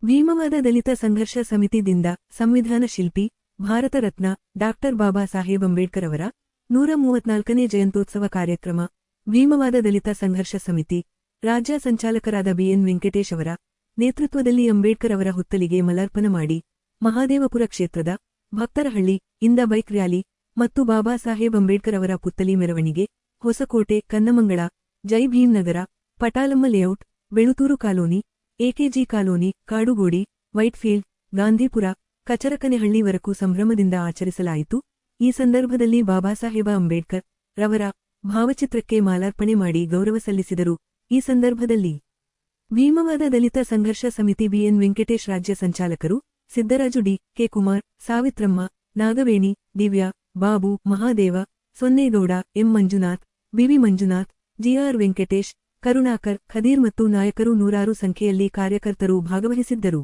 ಭೀಮವಾದ ದಲಿತ ಸಂಘರ್ಷ ಸಮಿತಿದಿಂದ ಸಂವಿಧಾನ ಶಿಲ್ಪಿ ಭಾರತ ರತ್ನ ಡಾಕ್ಟರ್ ಬಾಬಾ ಸಾಹೇಬ್ ಅಂಬೇಡ್ಕರ್ ಅವರ 134ನೇ ಜಯಂತ್ಯೋತ್ಸವ ಕಾರ್ಯಕ್ರಮ ಭೀಮವಾದ ದಲಿತ ಸಂಘರ್ಷ ಸಮಿತಿ ರಾಜ್ಯ ಸಂಚಾಲಕರಾದ ಬಿಎನ್ ವೆಂಕಟೇಶ್ ಅವರ ನೇತೃತ್ವದಲ್ಲಿ ಅಂಬೇಡ್ಕರ್ ಅವರ ಹುತ್ತಲಿಗೆ ಮಲಾರ್ಪಣೆ ಮಾಡಿ ಮಹಾದೇವಪುರ ಕ್ಷೇತ್ರದ ಭಕ್ತರಹಳ್ಳಿ ಇಂದ ಬೈಕ್ ರ್ಯಾಲಿ ಮತ್ತು ಬಾಬಾ ಸಾಹೇಬ್ ಅಂಬೇಡ್ಕರ್ ಅವರ ಪುತ್ತಲಿ ಮೆರವಣಿಗೆ Hosakote Kannamangala Jai Bhim Nagar Patalamma layout Belathur colony AKG colony Kadugodi Whitefield Gandhipura ಕಚರಕನೆಹಳ್ಳಿವರೆಗೂ ಸಂಭ್ರಮದಿಂದ ಆಚರಿಸಲಾಯಿತು. ಈ ಸಂದರ್ಭದಲ್ಲಿ ಬಾಬಾಸಾಹೇಬ ಅಂಬೇಡ್ಕರ್ ರವರ ಭಾವಚಿತ್ರಕ್ಕೆ ಮಾಲಾರ್ಪಣೆ ಮಾಡಿ ಗೌರವ ಸಲ್ಲಿಸಿದರು. ಈ ಸಂದರ್ಭದಲ್ಲಿ ಭೀಮವಾದ ದಲಿತ ಸಂಘರ್ಷ ಸಮಿತಿ ಬಿಎನ್ ವೆಂಕಟೇಶ್ ರಾಜ್ಯ ಸಂಚಾಲಕರು, Siddaraju D K Kumar, Savithramma, Nagaveni, Divya, Babu, Mahadeva, Sonnegowda, M Manjunath, BV Manjunath, GR Venkatesh, Karunakar, Khadeer ಮತ್ತು ನಾಯಕರು ನೂರಾರು ಸಂಖ್ಯೆಯಲ್ಲಿ ಕಾರ್ಯಕರ್ತರು ಭಾಗವಹಿಸಿದ್ದರು.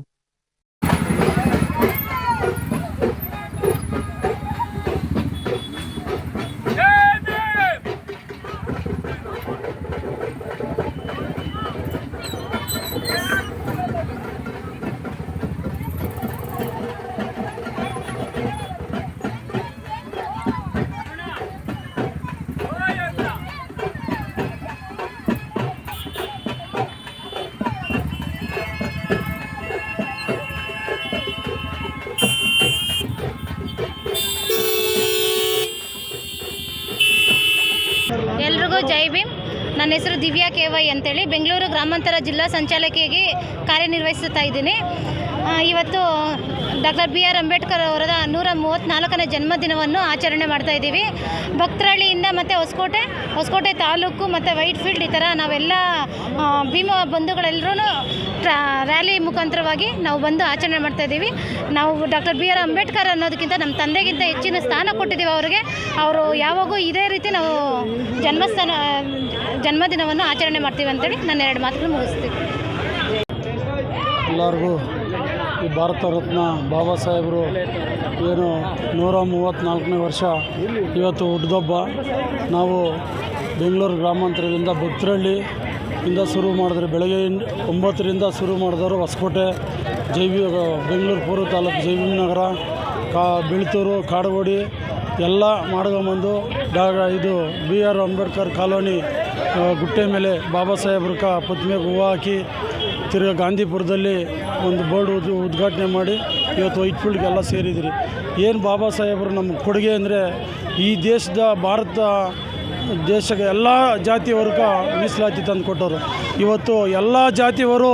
ಎಲ್ರಿಗೂ ಜೈ ಭೀಮ್. ನನ್ನ ಹೆಸರು ದಿವ್ಯಾ ಕೆ.ವೈ ಅಂತೇಳಿ ಬೆಂಗಳೂರು ಗ್ರಾಮಾಂತರ ಜಿಲ್ಲಾ ಸಂಚಾಲಕಿಯಾಗಿ ಕಾರ್ಯನಿರ್ವಹಿಸುತ್ತಾ ಇದ್ದೀನಿ. ಇವತ್ತು ಡಾಕ್ಟರ್ ಬಿ.ಆರ್. ಅಂಬೇಡ್ಕರ್ ಅವರ 134ನೇ ಜನ್ಮದಿನವನ್ನು ಆಚರಣೆ ಮಾಡ್ತಾ ಇದ್ದೀವಿ. ಭಕ್ತರಹಳ್ಳಿಯಿಂದ ಮತ್ತು ಹೊಸಕೋಟೆ ತಾಲೂಕು ಮತ್ತು ವೈಟ್ಫೀಲ್ಡ್ ಈ ಥರ ನಾವೆಲ್ಲ ಭೀಮ ಬಂಧುಗಳೆಲ್ಲರೂ ರ್ಯಾಲಿ ಮುಖಾಂತರವಾಗಿ ನಾವು ಬಂದು ಆಚರಣೆ ಮಾಡ್ತಾ ಇದ್ದೀವಿ. ನಾವು ಡಾಕ್ಟರ್ ಬಿ.ಆರ್. ಅಂಬೇಡ್ಕರ್ ಅನ್ನೋದಕ್ಕಿಂತ ನಮ್ಮ ತಂದೆಗಿಂತ ಹೆಚ್ಚಿನ ಸ್ಥಾನ ಕೊಟ್ಟಿದ್ದೀವಿ ಅವರಿಗೆ. ಅವರು ಯಾವಾಗೂ ಇದೇ ರೀತಿ ನಾವು ಜನ್ಮದಿನವನ್ನು ಆಚರಣೆ ಮಾಡ್ತೀವಿ ಅಂತೇಳಿ ನಾನು 2 ಮಾತುಗಳು ಮುಗಿಸ್ತೀವಿ. ಎಲ್ಲರಿಗೂ ಈ ಭಾರತ ರತ್ನ ಬಾಬಾ ಸಾಹೇಬರು ಏನು 134ನೇ ವರ್ಷ ಇವತ್ತು ಹುಟ್ಟಿದಬ್ಬ. ನಾವು ಬೆಂಗಳೂರು ಗ್ರಾಮಾಂತರದಿಂದ ಭಕ್ತರಹಳ್ಳಿಯಿಂದ ಶುರು ಮಾಡಿದ್ರೆ ಬೆಳಗ್ಗೆ 9ರಿಂದ ಶುರು ಮಾಡಿದವರು ಹೊಸಕೋಟೆ ಬೆಂಗಳೂರು ಪೂರ್ವ ತಾಲೂಕು ಜೈ ಭೀಮ್ ನಗರ ಬೆಳ್ತೂರು ಕಾಡುಗೋಡಿ ಎಲ್ಲ ಮಾಡ್ಕೊಂಬಂದು ಇದು ಬಿ.ಆರ್. ಅಂಬೇಡ್ಕರ್ ಕಾಲೋನಿ ಗುಟ್ಟೆ ಮೇಲೆ ಬಾಬಾ ಸಾಹೇಬ್ರ ಪ್ರತಿಮೆಗೆ ಹೂವು ಹಾಕಿ ತಿರ್ಗಿ ಗಾಂಧಿಪುರದಲ್ಲಿ ಒಂದು ಬೋರ್ಡ್ ಉದ್ಘಾಟನೆ ಮಾಡಿ ಇವತ್ತು ವೈಟ್ಫೀಲ್ಡ್ಗೆಲ್ಲ ಸೇರಿದ್ರಿ. ಏನು ಬಾಬಾ ಸಾಹೇಬರು ನಮ್ಮ ಕೊಡುಗೆ ಅಂದರೆ ಈ ಭಾರತ ದೇಶಕ್ಕೆ ಎಲ್ಲ ಜಾತಿಯವರ್ಗೆ ಮೀಸಲಾತಿ ತಂದು ಕೊಟ್ಟರು. ಇವತ್ತು ಎಲ್ಲ ಜಾತಿಯವರು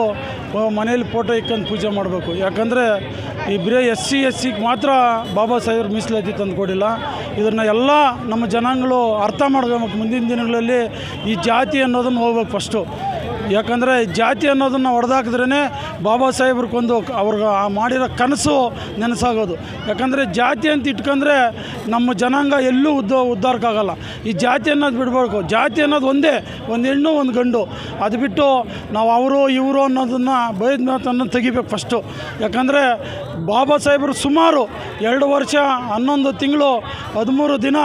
ಮನೇಲಿ ಫೋಟೋ ಇಕ್ಕೊಂಡು ಪೂಜೆ ಮಾಡಬೇಕು. ಯಾಕಂದರೆ ಈ ಬರೀ SC ಮಾತ್ರ ಬಾಬಾ ಸಾಹೇಬ್ರು ಮೀಸಲಾತಿ ತಂದು ಕೊಡಿಲ್ಲ. ಇದನ್ನು ಎಲ್ಲ ನಮ್ಮ ಜನಾಂಗಗಳು ಅರ್ಥ ಮಾಡ್ಕೋಬೇಕು. ಮುಂದಿನ ದಿನಗಳಲ್ಲಿ ಈ ಜಾತಿ ಅನ್ನೋದನ್ನು ಹೋಗ್ಬೇಕು ಫಸ್ಟು. ಯಾಕಂದರೆ ಜಾತಿ ಅನ್ನೋದನ್ನು ಹೊಡೆದಾಕಿದ್ರೇ ಬಾಬಾ ಸಾಹೇಬ್ರಿಗೊಂದು ಅವ್ರಿಗೆ ಮಾಡಿರೋ ಕನಸು ನೆನಸಾಗೋದು. ಯಾಕಂದರೆ ಜಾತಿ ಅಂತ ಇಟ್ಕೊಂಡ್ರೆ ನಮ್ಮ ಜನಾಂಗ ಎಲ್ಲೂ ಉದ್ಧಾರಕ್ಕಾಗಲ್ಲ. ಈ ಜಾತಿ ಅನ್ನೋದು ಬಿಡಬೇಕು. ಜಾತಿ ಅನ್ನೋದು ಒಂದೇ, ಒಂದು ಹೆಣ್ಣು ಒಂದು ಗಂಡು. ಅದು ಬಿಟ್ಟು ನಾವು ಅವರು ಇವರು ಅನ್ನೋದನ್ನು ಬೈದ ಮಾತನ್ನು ತೆಗಿಬೇಕು ಫಸ್ಟು. ಯಾಕಂದರೆ ಬಾಬಾ ಸಾಹೇಬರು ಸುಮಾರು 2 ವರ್ಷ 11 ತಿಂಗಳು 13 ದಿನ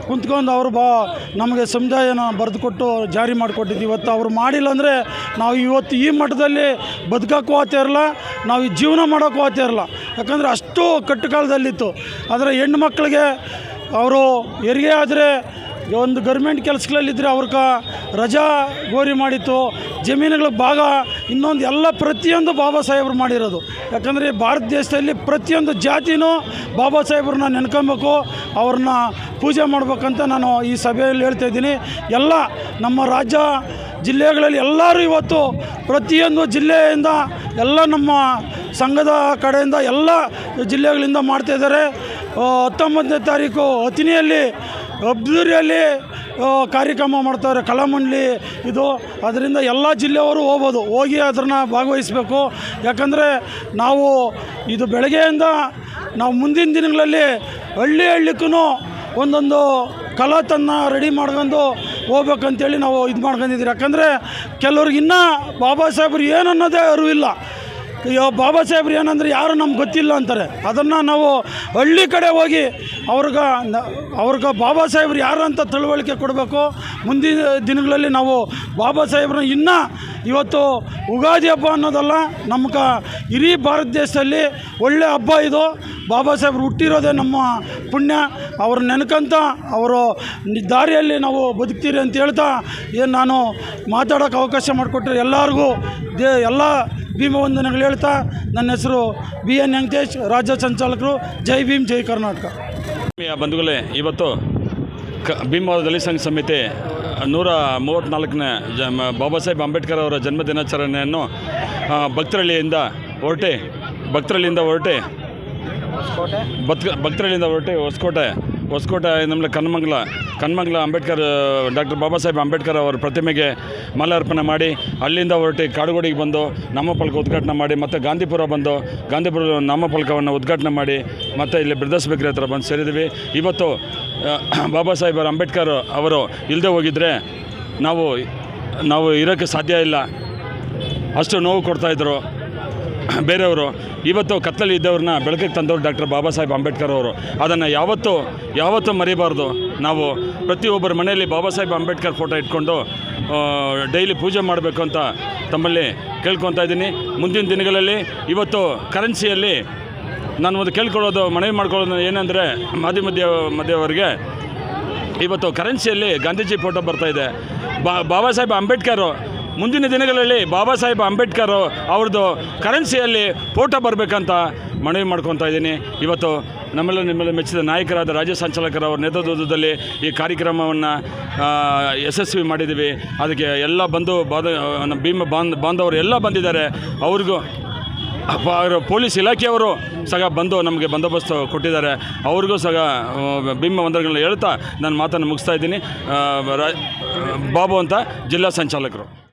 ಕುಂತ್ಕೊಂಡು ಅವರು ನಮಗೆ ಸಮುದಾಯನ ಬರೆದುಕೊಟ್ಟು ಜಾರಿ ಮಾಡಿಕೊಟ್ಟಿದ್ದು. ಇವತ್ತು ಅವರು ಮಾಡಿಲ್ಲ ಅಂದರೆ ನಾವು ಇವತ್ತು ಈ ಮಟ್ಟದಲ್ಲಿ ಬದುಕೋಕ್ಕೂ ಆಗ್ತಾ ಇರಲ್ಲ, ನಾವು ಈ ಜೀವನ ಮಾಡೋಕ್ಕೂ ಆಗ್ತಾ ಇರಲ್ಲ. ಯಾಕಂದರೆ ಅಷ್ಟು ಕಟ್ಟು ಕಾಲದಲ್ಲಿತ್ತು. ಆದರೆ ಹೆಣ್ಣು ಮಕ್ಕಳಿಗೆ ಅವರು ಹೆರಿಗೆ ಆದರೆ ಒಂದು ಗೌರ್ಮೆಂಟ್ ಕೆಲಸಗಳಲ್ಲಿದ್ದರೆ ಅವ್ರಿಗೆ ರಜಾ ಗೋರಿ ಮಾಡಿತ್ತು, ಜಮೀನುಗಳಿಗೆ ಭಾಗ, ಇನ್ನೊಂದು ಎಲ್ಲ ಪ್ರತಿಯೊಂದು ಬಾಬಾ ಸಾಹೇಬರು ಮಾಡಿರೋದು. ಯಾಕಂದರೆ ಭಾರತ ದೇಶದಲ್ಲಿ ಪ್ರತಿಯೊಂದು ಜಾತಿನೂ ಬಾಬಾ ಸಾಹೇಬ್ರನ್ನ ನೆನ್ಕೊಬೇಕು, ಅವ್ರನ್ನ ಪೂಜೆ ಮಾಡ್ಬೇಕಂತ ನಾನು ಈ ಸಭೆಯಲ್ಲಿ ಹೇಳ್ತಾಯಿದ್ದೀನಿ. ಎಲ್ಲ ನಮ್ಮ ರಾಜ್ಯ ಜಿಲ್ಲೆಗಳಲ್ಲಿ ಎಲ್ಲರೂ ಇವತ್ತು ಪ್ರತಿಯೊಂದು ಜಿಲ್ಲೆಯಿಂದ ಎಲ್ಲ ನಮ್ಮ ಸಂಘದ ಕಡೆಯಿಂದ ಎಲ್ಲ ಜಿಲ್ಲೆಗಳಿಂದ ಮಾಡ್ತಾಯಿದ್ದಾರೆ. 19ನೇ ತಾರೀಕು ಅತಿನಿಯಲ್ಲಿ ಅಬ್ದೂರಿಯಲ್ಲಿ ಕಾರ್ಯಕ್ರಮ ಮಾಡ್ತಾರೆ, ಕಲಾಮಂಡಲಿ ಇದು. ಅದರಿಂದ ಎಲ್ಲ ಜಿಲ್ಲೆಯವರು ಹೋಗಿ ಅದನ್ನು ಭಾಗವಹಿಸಬೇಕು. ಯಾಕಂದರೆ ನಾವು ಇದು ಬೆಳಗ್ಗೆಯಿಂದ ನಾವು ಮುಂದಿನ ದಿನಗಳಲ್ಲಿ ಹಳ್ಳಿಗೂ ಒಂದೊಂದು ಕಲಾತನ್ನು ರೆಡಿ ಮಾಡ್ಕೊಂಡು ಹೋಗ್ಬೇಕಂತೇಳಿ ನಾವು ಇದು ಮಾಡ್ಕೊಂಡಿದ್ದೀವಿ. ಯಾಕಂದರೆ ಕೆಲವ್ರಿಗೆ ಇನ್ನೂ ಬಾಬಾ ಸಾಹೇಬ್ರು ಏನನ್ನೋದೇ ಅರಿವಿಲ್ಲ. ಬಾಬಾ ಸಾಹೇಬ್ರು ಏನಂದರೆ ಯಾರು ನಮ್ಗೆ ಗೊತ್ತಿಲ್ಲ ಅಂತಾರೆ. ಅದನ್ನು ನಾವು ಹಳ್ಳಿ ಕಡೆ ಹೋಗಿ ಅವ್ರಿಗೆ ಬಾಬಾ ಸಾಹೇಬ್ರು ಯಾರು ಅಂತ ತಿಳುವಳಿಕೆ ಕೊಡಬೇಕು. ಮುಂದಿನ ದಿನಗಳಲ್ಲಿ ನಾವು ಬಾಬಾ ಸಾಹೇಬ್ರನ್ನ ಇನ್ನೂ ಇವತ್ತು ಯುಗಾದಿ ಹಬ್ಬ ಅನ್ನೋದಲ್ಲ, ನಮ್ಗೆ ಇಡೀ ಭಾರತ ದೇಶದಲ್ಲಿ ಒಳ್ಳೆಯ ಹಬ್ಬ ಇದು. ಬಾಬಾ ಸಾಹೇಬ್ರು ಹುಟ್ಟಿರೋದೇ ನಮ್ಮ ಪುಣ್ಯ. ಅವ್ರು ನೆನ್ಕಂತ ಅವರು ದಾರಿಯಲ್ಲಿ ನಾವು ಬದುಕ್ತೀರಿ ಅಂತ ಹೇಳ್ತಾ ನಾನು ಮಾತಾಡೋಕ್ಕೆ ಅವಕಾಶ ಮಾಡಿಕೊಟ್ರೆ ಎಲ್ಲರಿಗೂ ಎಲ್ಲ ಭೀಮವಂದನೆಗಳು ಹೇಳ್ತಾ, ನನ್ನ ಹೆಸರು BN ವೆಂಕಟೇಶ್, ರಾಜ್ಯ ಸಂಚಾಲಕರು. ಜೈ ಭೀಮ್, ಜೈ ಕರ್ನಾಟಕ. ಬಂಧುಗಳೇ, ಇವತ್ತು ಭೀಮವಾದ ದಲಿತ ಸಂಘ ಸಮಿತಿ 134ನೇ ಬಾಬಾ ಸಾಹೇಬ್ ಅಂಬೇಡ್ಕರ್ ಅವರ ಜನ್ಮ ದಿನಾಚರಣೆಯನ್ನು ಭಕ್ತರಳ್ಳಿಯಿಂದ ಹೊರಟೆ ಹೊಸಕೋಟೆ ನಮ್ಮಲ್ಲಿ ಕನ್ಮಂಗಲ ಅಂಬೇಡ್ಕರ್ ಡಾಕ್ಟರ್ ಬಾಬಾ ಸಾಹೇಬ್ ಅಂಬೇಡ್ಕರ್ ಅವರ ಪ್ರತಿಮೆಗೆ ಮಾಲಾರ್ಪಣೆ ಮಾಡಿ, ಅಲ್ಲಿಂದ ಹೊರಟು ಕಾಡುಗೋಡಿಗೆ ಬಂದು ನಾಮಫಲಕ ಉದ್ಘಾಟನೆ ಮಾಡಿ, ಮತ್ತು ಗಾಂಧಿಪುರ ನಾಮಫಲಕವನ್ನು ಉದ್ಘಾಟನೆ ಮಾಡಿ, ಮತ್ತು ಇಲ್ಲಿ ಬ್ರದರ್ಸ್ ಬೇಕರಿ ಹತ್ರ ಬಂದು ಸೇರಿದ್ವಿ. ಇವತ್ತು ಬಾಬಾ ಸಾಹೇಬ್ ಅಂಬೇಡ್ಕರ್ ಅವರು ಇಲ್ಲದೆ ಹೋಗಿದ್ದರೆ ನಾವು ಇರೋಕ್ಕೆ ಸಾಧ್ಯ ಇಲ್ಲ. ಅಷ್ಟು ನೋವು ಕೊಡ್ತಾಯಿದ್ರು ಬೇರೆಯವರು. ಇವತ್ತು ಕತ್ತಲಲ್ಲಿ ಇದ್ದವ್ರನ್ನ ಬೆಳಕಿಗೆ ತಂದವರು ಡಾಕ್ಟರ್ ಬಾಬಾ ಸಾಹೇಬ್ ಅಂಬೇಡ್ಕರ್ ಅವರು. ಅದನ್ನು ಯಾವತ್ತೂ ಮರಿಬಾರ್ದು. ನಾವು ಪ್ರತಿಯೊಬ್ಬರ ಮನೆಯಲ್ಲಿ ಬಾಬಾ ಸಾಹೇಬ್ ಅಂಬೇಡ್ಕರ್ ಫೋಟೋ ಇಟ್ಕೊಂಡು ಡೈಲಿ ಪೂಜೆ ಮಾಡಬೇಕು ಅಂತ ತಮ್ಮಲ್ಲಿ ಕೇಳ್ಕೊತಾ ಇದ್ದೀನಿ. ಮುಂದಿನ ದಿನಗಳಲ್ಲಿ ಇವತ್ತು ಕರೆನ್ಸಿಯಲ್ಲಿ ನಾನು ಒಂದು ಮನವಿ ಮಾಡ್ಕೊಳ್ಳೋದು ಏನಂದರೆ, ಮಧ್ಯವರೆಗೆ ಇವತ್ತು ಕರೆನ್ಸಿಯಲ್ಲಿ ಗಾಂಧೀಜಿ ಫೋಟೋ ಬರ್ತಾಯಿದೆ. ಬಾಬಾ ಸಾಹೇಬ್ ಅಂಬೇಡ್ಕರ್ ಮುಂದಿನ ದಿನಗಳಲ್ಲಿ ಬಾಬಾ ಸಾಹೇಬ್ ಅಂಬೇಡ್ಕರ್ ಅವ್ರದ್ದು ಕರೆನ್ಸಿಯಲ್ಲಿ ಫೋಟೋ ಬರಬೇಕಂತ ಮನವಿ ಮಾಡ್ಕೊತಾ ಇದ್ದೀನಿ. ಇವತ್ತು ನಿಮ್ಮಲ್ಲಿ ಮೆಚ್ಚಿದ ನಾಯಕರಾದ ರಾಜ್ಯ ಸಂಚಾಲಕರವರ ನೇತೃತ್ವದಲ್ಲಿ ಈ ಕಾರ್ಯಕ್ರಮವನ್ನು ಯಶಸ್ವಿ ಮಾಡಿದ್ದೀವಿ. ಅದಕ್ಕೆ ಎಲ್ಲ ಭೀಮ ಬಾಂಧವರು ಎಲ್ಲ ಬಂದಿದ್ದಾರೆ. ಅವ್ರಿಗೂ ಪೊಲೀಸ್ ಇಲಾಖೆಯವರು ಸಹ ಬಂದು ನಮಗೆ ಬಂದೋಬಸ್ತು ಕೊಟ್ಟಿದ್ದಾರೆ. ಅವ್ರಿಗೂ ಸಹ ಭೀಮ ವಂದನೆಗಳನ್ನ ಹೇಳ್ತಾ ನಾನು ಮಾತನ್ನು ಮುಗಿಸ್ತಾ ಇದ್ದೀನಿ. ಬಾಬು ಅಂತ, ಜಿಲ್ಲಾ ಸಂಚಾಲಕರು.